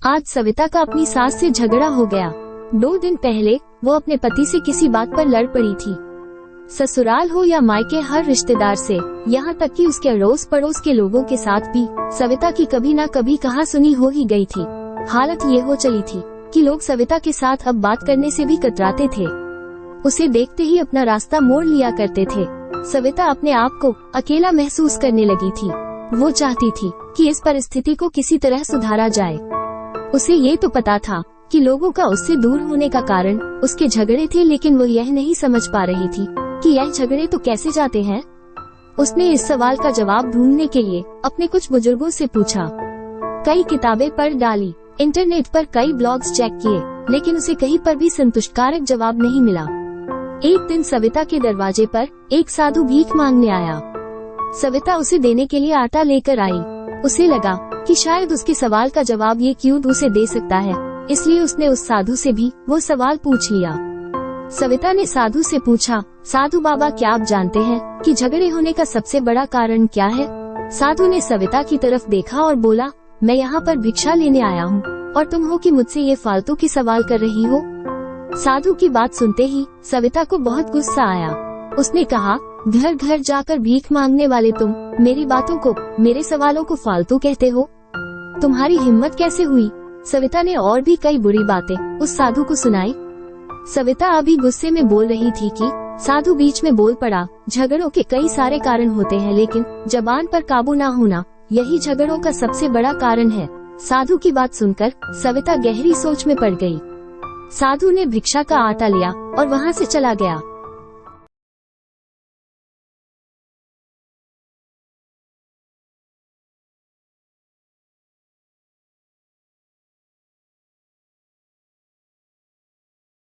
आज सविता का अपनी सास से झगड़ा हो गया। 2 दिन पहले वो अपने पति से किसी बात पर लड़ पड़ी थी। ससुराल हो या मायके, हर रिश्तेदार से, यहाँ तक कि उसके अड़ोस पड़ोस के लोगों के साथ भी सविता की कभी न कभी कहा सुनी हो ही गई थी। हालत ये हो चली थी कि लोग सविता के साथ अब बात करने से भी कतराते थे। उसे देखते ही अपना रास्ता मोड़ लिया करते थे। सविता अपने आप को अकेला महसूस करने लगी थी। वो चाहती थी कि इस परिस्थिति को किसी तरह सुधारा जाए। उसे ये तो पता था कि लोगों का उससे दूर होने का कारण उसके झगड़े थे, लेकिन वो यह नहीं समझ पा रही थी कि यह झगड़े तो कैसे जाते हैं। उसने इस सवाल का जवाब ढूंढने के लिए अपने कुछ बुजुर्गों से पूछा, कई किताबें पढ़ डाली, इंटरनेट पर कई ब्लॉग्स चेक किए, लेकिन उसे कहीं पर भी संतुष्टकारक जवाब नहीं मिला। एक दिन सविता के दरवाजे पर एक साधु भीख मांगने आया। सविता उसे देने के लिए आटा लेकर आई। उसे लगा कि शायद उसके सवाल का जवाब ये क्यूट उसे दे सकता है, इसलिए उसने उस साधु से भी वो सवाल पूछ लिया। सविता ने साधु से पूछा, साधु बाबा, क्या आप जानते हैं कि झगड़े होने का सबसे बड़ा कारण क्या है? साधु ने सविता की तरफ देखा और बोला, मैं यहाँ पर भिक्षा लेने आया हूँ और तुम हो कि मुझसे ये फालतू की सवाल कर रही हो। साधु की बात सुनते ही सविता को बहुत गुस्सा आया। उसने कहा, घर घर जाकर भीख मांगने वाले तुम मेरी बातों को, मेरे सवालों को फालतू कहते हो? तुम्हारी हिम्मत कैसे हुई? सविता ने और भी कई बुरी बातें उस साधु को सुनाई। सविता अभी गुस्से में बोल रही थी कि साधु बीच में बोल पड़ा, झगड़ों के कई सारे कारण होते हैं, लेकिन जबान पर काबू ना होना यही झगड़ों का सबसे बड़ा कारण है। साधु की बात सुनकर सविता गहरी सोच में पड़ गई। साधु ने भिक्षा का आटा लिया और वहाँ से चला गया।